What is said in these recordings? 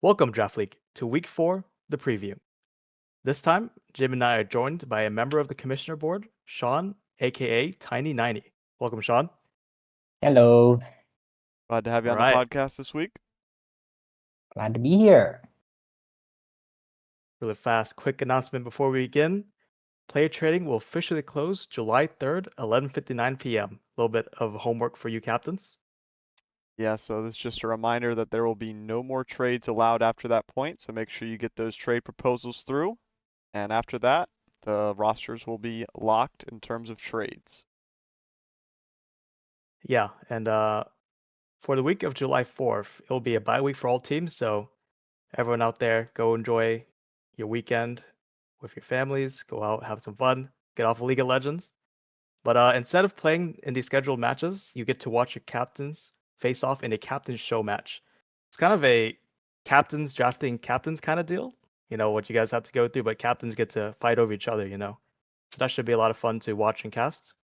Welcome, Draft League, to Week 4, the preview. This time, Jim and I are joined by a member of the Commissioner Board, Sean, aka Tiny90. Welcome, Sean. Hello, Glad to have you All on the right. podcast this week. glad to be here. Really fast, quick announcement before we begin. Player trading will officially close July 3rd, 11:59 p.m. A little bit of homework for you captains. Yeah, so this is just a reminder that there will be no more trades allowed after that point, so make sure you get those trade proposals through. And after that, the rosters will be locked in terms of trades. Yeah, and for the week of July 4th, it'll be a bye week for all teams, so everyone out there, go enjoy your weekend with your families, go out, have some fun, get off of League of Legends. But instead of playing in these scheduled matches, you get to watch your captains face off in a captain's show match. It's kind of a captains drafting captains kind of deal. You know, what you guys have to go through, but captains get to fight over each other, you know. So that should be a lot of fun to watch and cast.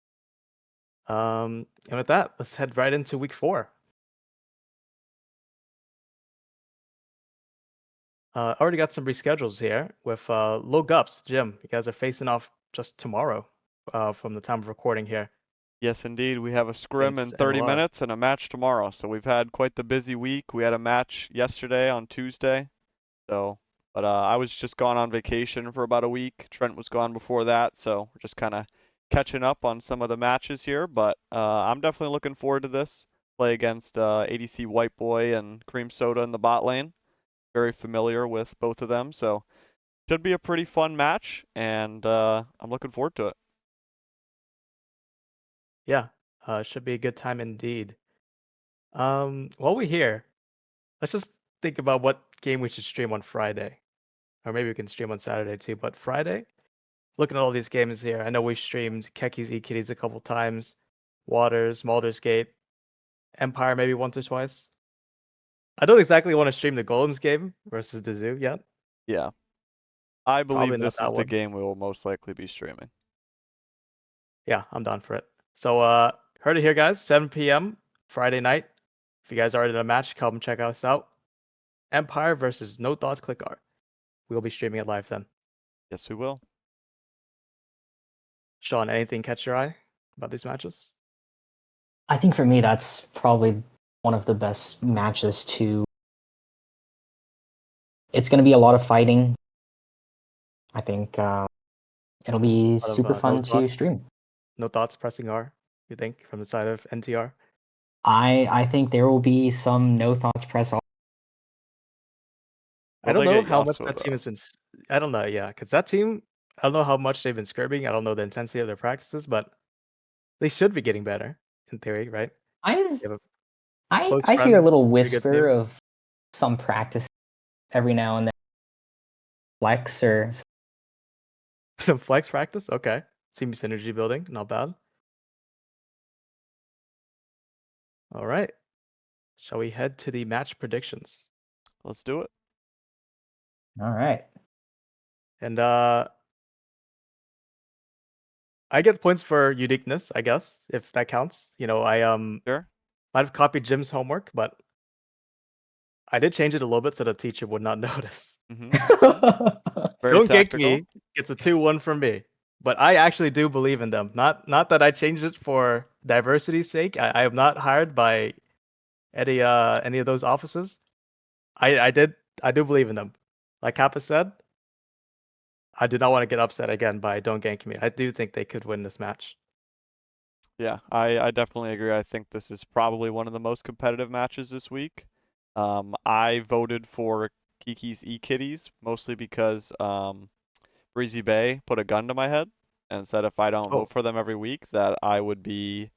And with that, let's head right into week 4. Already got some reschedules here with Low Gups, Jim. You guys are facing off just tomorrow from the time of recording here Yes, indeed, we have a scrim in against 30 NLR. minutes and a match tomorrow. So we've had quite the busy week. We had a match yesterday on Tuesday. But I was just gone on vacation for about a week. Trent was gone before that, so we're just kind of catching up on some of the matches here. But I'm definitely looking forward to this. Play against ADC White Boy and Cream Soda in the bot lane. Very familiar with both of them, so should be a pretty fun match, and I'm looking forward to it. Yeah, should be a good time indeed. While we're here, let's just think about what game we should stream on Friday. Or maybe we can stream on Saturday too, but Friday, looking at all these games here, I know we streamed Keki's E-Kitties a couple times, Waters, Baldur's Gate, Empire maybe once or twice. I don't exactly want to stream the Golems game versus the Zoo yet. Yeah, I Probably believe not this that is the one. game we will most likely be streaming. Yeah, I'm down for it. So, heard it here, guys. 7 p.m. Friday night. If you guys are in a match, come check us out. Empire versus No Thoughts Click Art. We'll be streaming it live then. Yes, we will. Sean, anything catch your eye about these matches? I think for me, that's probably one of the best matches to. It's going to be a lot of fighting. I think it'll be Out of super fun to stream. No thoughts pressing R, you think, from the side of NTR? I think there will be some no thoughts press on. I Will don't they know get how much Yasuo that team though? has been. I don't know, yeah, because that team, I don't know how much they've been scrimming. I don't know the intensity of their practices, but they should be getting better in theory, right? I They have a I close I hear a friends, little pretty good whisper team. of some practice every now and then, flex or Some flex practice, okay. Team synergy building, not bad. All right. Shall we head to the match predictions? Let's do it. all right. And I get points for uniqueness, I guess, if that counts. You know, I Sure. might have copied Jim's homework, but I did change it a little bit so the teacher would not notice. Mm-hmm. Mm-hmm. Very Don't gank tactical. me. It's a 2-1 from me. But I actually do believe in them. Not that I changed it for diversity's sake. I am not hired by any of those offices. I do believe in them. Like Kappa said, I do not want to get upset again by don't gank me. I do think they could win this match. Yeah, I definitely agree. I think this is probably one of the most competitive matches this week. I voted for Kiki's E-Kitties mostly because Breezy Bay put a gun to my head and said if I don't Oh, vote for them every week that I would be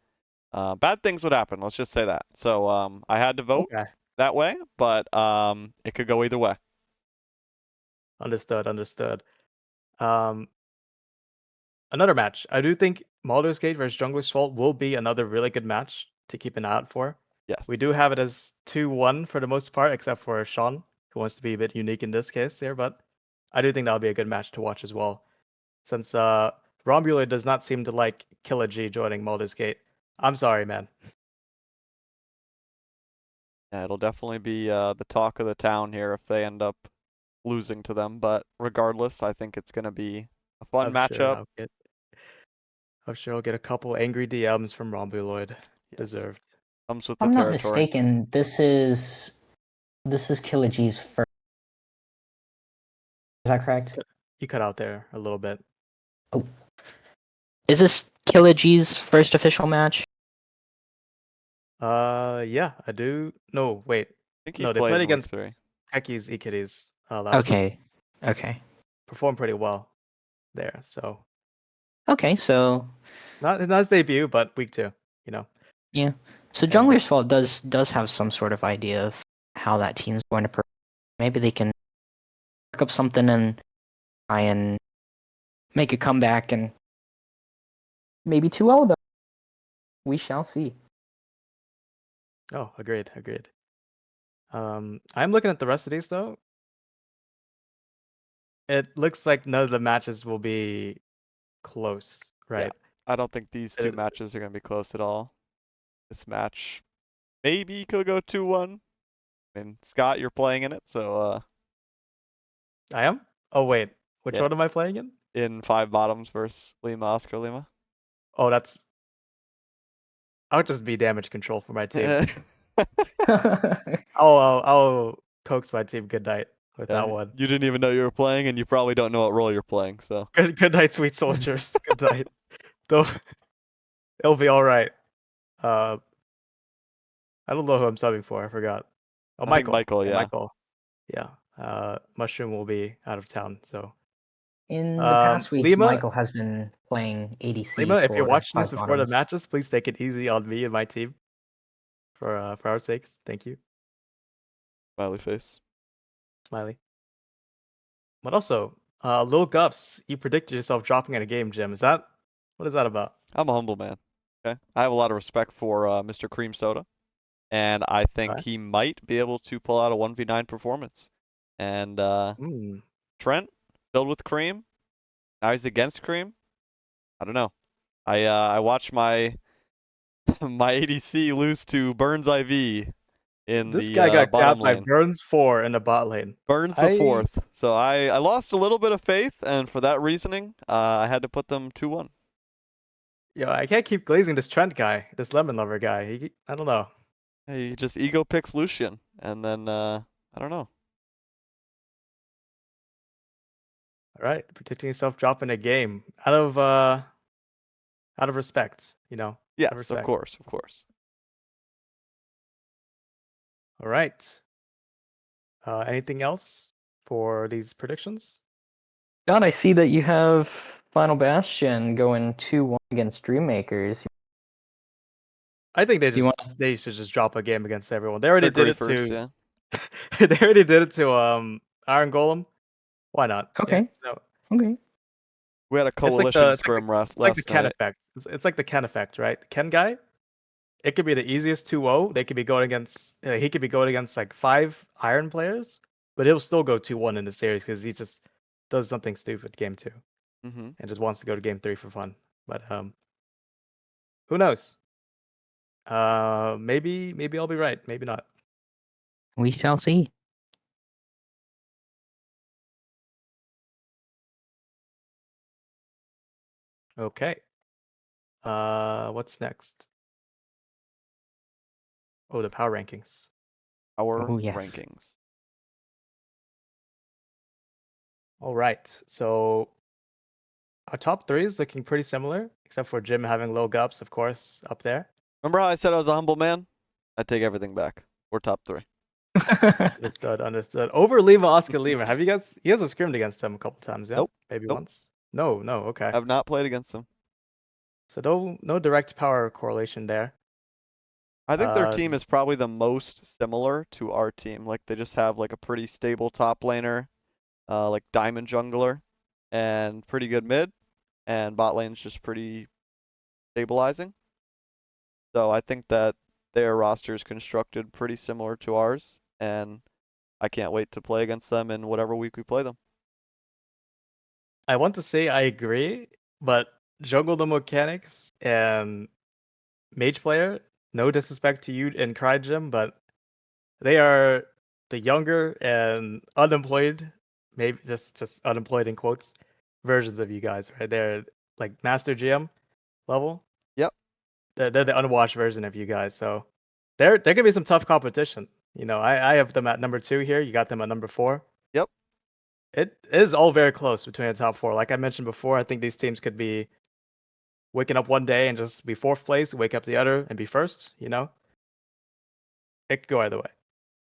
bad things would happen. Let's just say that. So I had to vote okay. that way, but it could go either way. Understood. Um, Another match. I do think Baldur's Gate versus Jungler's Fault will be another really good match to keep an eye out for. Yes. We do have it as 2-1 for the most part, except for Sean, who wants to be a bit unique in this case here, but I do think that'll be a good match to watch as well. Since Romulo does not seem to like Killer G joining Baldur's Gate. I'm sorry, man. Yeah, it'll definitely be the talk of the town here if they end up losing to them. But regardless, I think it's gonna be a fun I'm sure matchup. I'll get a couple angry DMs from Rombuloid. Yes, Deserved. comes with If the I'm not territory. mistaken, this is Killagee's first. Is that correct? You cut out there a little bit. Oh, is this Killagee's first official match? Yeah, I do. No, wait. I think he No, they played played in week against 3. Heki's Ikitties last week. Okay, okay, Performed pretty well there. So okay. So not his debut, but week 2. You know, yeah, so and Jungler's Fault does have some sort of idea of how that team's going to. Maybe they can work up something and try and make a comeback and maybe 2-0 though. We shall see. oh, agreed. I'm looking at the rest of these though. It looks like none of the matches will be close, Yeah, right? I don't think these two It- matches are gonna be close at all. This match maybe could go 2-1. And Scott, you're playing in it, so I am? Oh wait, which yeah, one am I playing in? in 5 bottoms versus Lima, Oscar Lima. Oh, I'll just be damage control for my team. I'll coax my team good night with that Yeah, one. you didn't even know you were playing, and you probably don't know what role you're playing. So Good night, sweet soldiers. Good night. Though it'll be all right. Uh, I don't know who I'm subbing for. I forgot. Oh, I think Michael. Michael, Yeah, yeah, Michael. Yeah. Mushroom will be out of town. So, In the past weeks, Lima, Michael has been playing ADC Lima, if you're for watching this five before the bottoms. matches, please take it easy on me and my team for our sakes. Thank you, smiley face. Smiley. But also, Lil Gups, you predicted yourself dropping in a game, Jim. What is that about? I'm a humble man. Okay, I have a lot of respect for Mr. Cream Soda, and I think Alright. he might be able to pull out a 1v9 performance. And Hmm. Trent, filled with cream. Now he's against cream. I don't know. I watched my my ADC lose to Burns IV in This the guy got bottom capped by lane. Burns 4 in the bot lane. Burns the I fourth. So I lost a little bit of faith, and for that reasoning, I had to put them 2-1. I can't keep glazing this Trent guy, this lemon lover guy. I don't know. He just ego picks Lucian, and then I don't know. All right, predicting yourself dropping a game out of respect, out of Yes, of respect. course, of course. All right. Anything else for these predictions? God, I see that you have Final Bastion going 2-1 against Dreammakers. I think Do you want? they should just drop a game against everyone. They already They're did it griefers, to yeah. they already did it to Iron Golem. Why not? Yeah. Okay, No. okay. We had a It's like coalition scrim it's like the last Ken night. effect. It's like the Ken effect, right? The Ken guy, it could be the easiest 2-0. They could be going against he could be going against like 5 Iron players, but he'll still go 2-1 in the series because he just does something stupid game 2 Mm-hmm. and just wants to go to game 3 for fun. But who knows? Maybe I'll be right. Maybe not. We shall see. Okay. What's next? Oh, the power rankings. Our Oh yes. rankings. All right. So our top 3 is looking pretty similar, except for Jim having low gups, of course, up there. Remember how I said I was a humble man? I take everything back. We're top 3. Understood. Over Lima, Oscar Lima. You guys have scrimmed against him a couple times, yeah? Nope. Maybe Nope. once? No, okay. I've not played against them. So no direct power correlation there. I think their team is It's- probably the most similar to our team. Like they just have like a pretty stable top laner, like diamond jungler, and pretty good mid, and bot lane's just pretty stabilizing. So I think that their roster is constructed pretty similar to ours, and I can't wait to play against them in whatever week we play them. I want to say I agree, but juggle the mechanics and mage player, no disrespect to you and Cry Jim, but They are the younger and unemployed, maybe just unemployed in quotes, versions of you guys, right? They're like Master GM level. Yep. They're the unwashed version of you guys. So they're gonna be some tough competition. I have them at number 2 here. You got them at number 4. Yep. It is all very close between the top 4. Like I mentioned before, I think these teams could be waking up one day and just be 4th place, wake up the other and be first. It could go either way.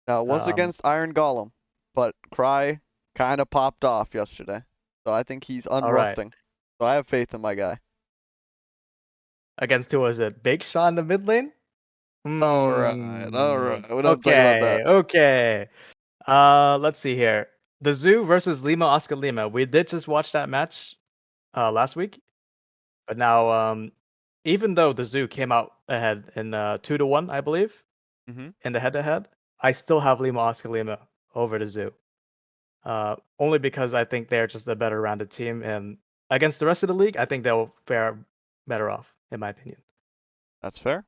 Now it was Um, against Iron Golem, but Cry kind of popped off yesterday. So I think he's all right. unrusting. So I have faith in my guy. Against who was it? Big Sean in the mid lane? All right. All Hmm. right. We don't talk about Okay. that. Okay. Let's see here. The Zoo versus Lima Oscar Lima. We did just watch that match last week, but now even though the Zoo came out ahead in 2-1, I believe, Mhm. in the head-to-head, I still have Lima Oscar Lima over the Zoo. Only because I think they're just a better rounded team, and against the rest of the league, I think they'll fare better off, in my opinion. That's fair.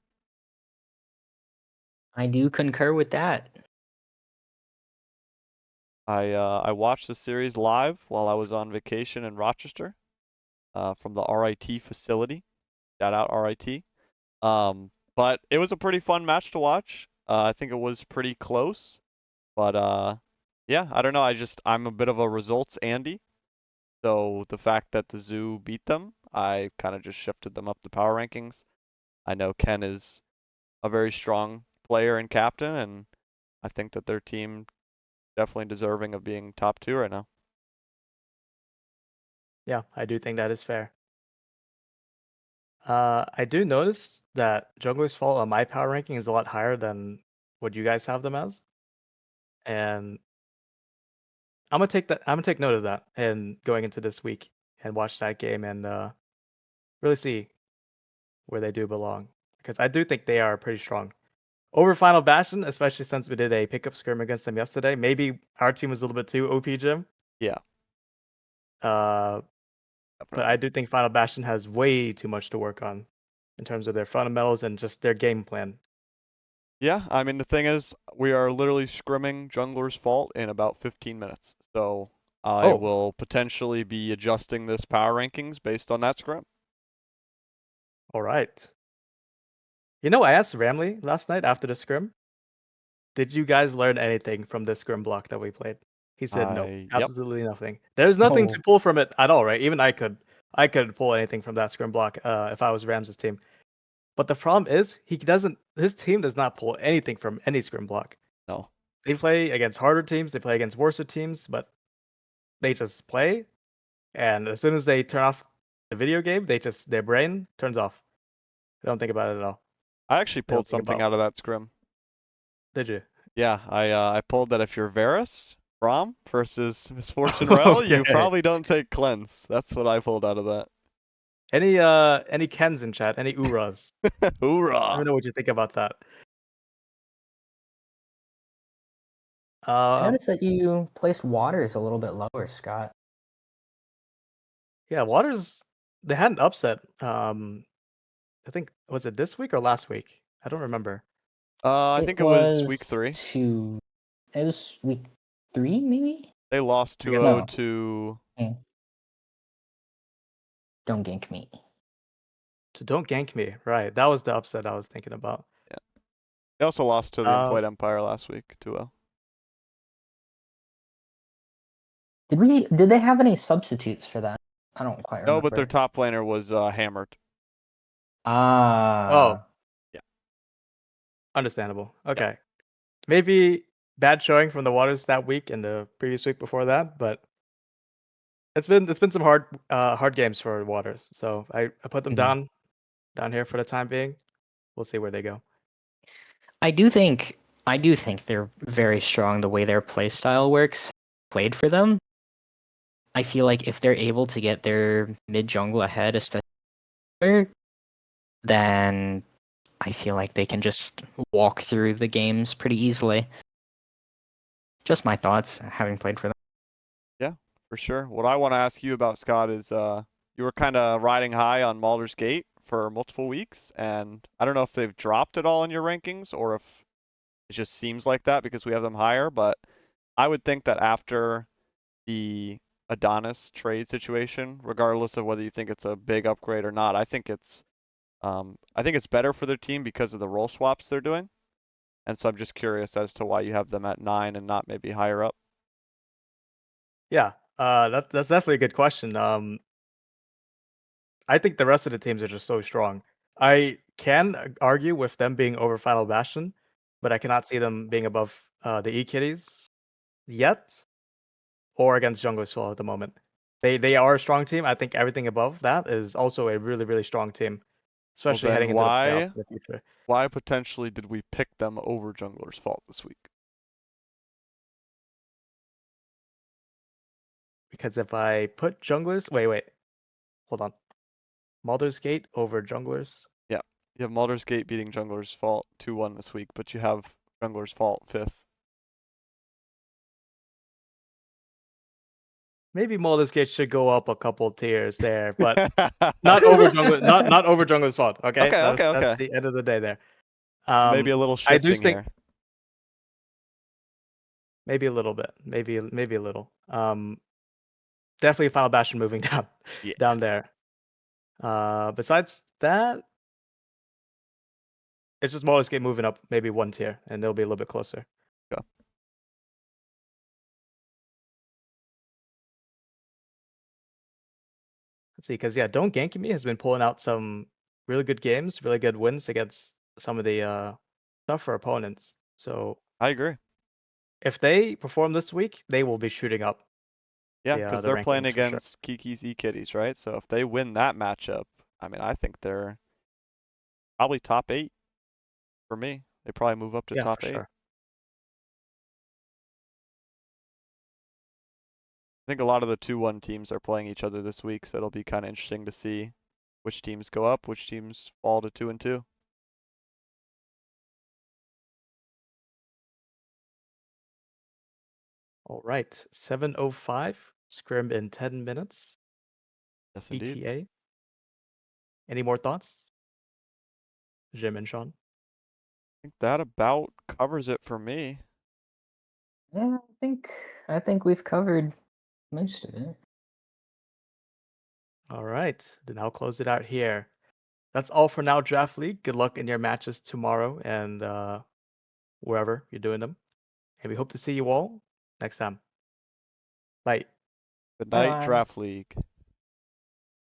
I do concur with that. I watched the series live while I was on vacation in Rochester, from the RIT facility. Shout out RIT. But it was a pretty fun match to watch. I think it was pretty close, but yeah, I don't know. I'm a bit of a results Andy, so the fact that the Zoo beat them, I kind of just shifted them up the power rankings. I know Ken is a very strong player and captain, and I think that their team definitely deserving of being top 2 right now. Yeah, I do think that is fair. I do notice that Jungler's Fault on my power ranking is a lot higher than what you guys have them as, and I'm gonna take note of that and going into this week and watch that game and really see where they do belong because I do think they are pretty strong. Over Final Bastion, especially since we did a pickup scrim against them yesterday. Maybe our team was a little bit too OP, Jim. Yeah, Uh, but I definitely. do think Final Bastion has way too much to work on in terms of their fundamentals and just their game plan. Yeah, I mean the thing is, we are literally scrimming Jungler's Fault in about 15 minutes, so I Oh, will potentially be adjusting this power rankings based on that scrim. all right. I asked Ramley last night after the scrim, did you guys learn anything from this scrim block that we played? He said no, Yep. absolutely nothing. There's nothing Oh, to pull from it at all, right? Even I could pull anything from that scrim block if I was Rams' team. But the problem is his team does not pull anything from any scrim block. No. They play against harder teams, they play against worse teams, but they just play, and as soon as they turn off the video game, their brain turns off. They don't think about it at all. I actually They don't pulled think something about, out of that scrim. did you? Yeah, I pulled that if you're Varus, Braum versus Misfortune Rel, you Okay. probably don't take cleanse. That's what I pulled out of that. Any Kens in chat? Any Uras? Let me Hoorah! know what you think about that. I Um, noticed that you placed waters a little bit lower, Scott. yeah, Waters. They had an upset. I think was it this week or last week? I don't remember. I It think it was week was 3. it was week 3, maybe? They lost Against 2-0 No. to Hmm. Don't gank me. to Don't Gank Me. Right, that was the upset I was thinking about. yeah. They also lost to the Um, Employed Empire last week 2-0. Did they have any substitutes for that? I don't quite No, but their remember. top laner was hammered. oh, Ah, Yeah. understandable. Yep. Okay, maybe bad showing from the Waters that week and the previous week before that, but it's been some hard games for Waters. So I put them mhm. down here for the time being. We'll see where they go. I do think they're very strong the way their playstyle works. Played for them. I feel like if they're able to get their mid jungle ahead, especially, then I feel like they can just walk through the games pretty easily. Just my thoughts, having played for them. Yeah, for sure. What I want to ask you about, Scott, is you were kind of riding high on Baldur's Gate for multiple weeks, and I don't know if they've dropped it all in your rankings or if It just seems like that because we have them higher, but I would think that after the Adonis trade situation, regardless of whether you think it's a big upgrade or not, I think it's better for their team because of the role swaps they're doing. And so I'm just curious as to why you have them at 9 and not maybe higher up. Yeah, that's definitely a good question. I think the rest of the teams are just so strong. I can argue with them being over Final Bastion, but I cannot see them being above the E Kitties yet, or against Jungle Swell at the moment. They are a strong team. I think everything above that is also a really really strong team, Well, especially then heading into the playoffs why in the future. why potentially did we pick them over Jungler's Fault this week? Because if I put junglers, wait, hold on, Baldur's Gate over junglers. Yeah. You have Baldur's Gate beating Jungler's Fault 2-1 this week, but you have Jungler's Fault 5th. Maybe Baldur's Gate should go up a couple tiers there, but not over jungler, not over jungler's fault. Okay, Okay, okay, that's okay. the end of the day there. Maybe a little I do shifting think here. maybe a little bit, maybe a little. Definitely Final Bastion moving down Yeah. down there. Besides that, it's just Baldur's Gate moving up maybe one tier, and they'll be a little bit closer. Go. Let's see, because yeah, Don't Gank Me has been pulling out some really good games, really good wins against some of the tougher opponents. So I agree. if they perform this week, they will be shooting up Yeah, because the they're playing rankings for sure. against Kiki's E-Kitties, right? So if they win that matchup, I mean, I think they're probably top 8 for me. They probably move up to Yeah, for top 8. sure. I think a lot of the 2-1 teams are playing each other this week, so it'll be kind of interesting to see which teams go up, which teams fall to 2 and 2. All right, 7:05 scrim in 10 minutes. Yes, indeed. ETA. Any more thoughts, Jim and Sean? I think that about covers it for me. Yeah, I think we've covered most of it. All right, then I'll close it out here. That's all for now, Draft League. Good luck in your matches tomorrow and wherever you're doing them. And we hope to see you all next time. Bye. Good night, Bye. Draft League.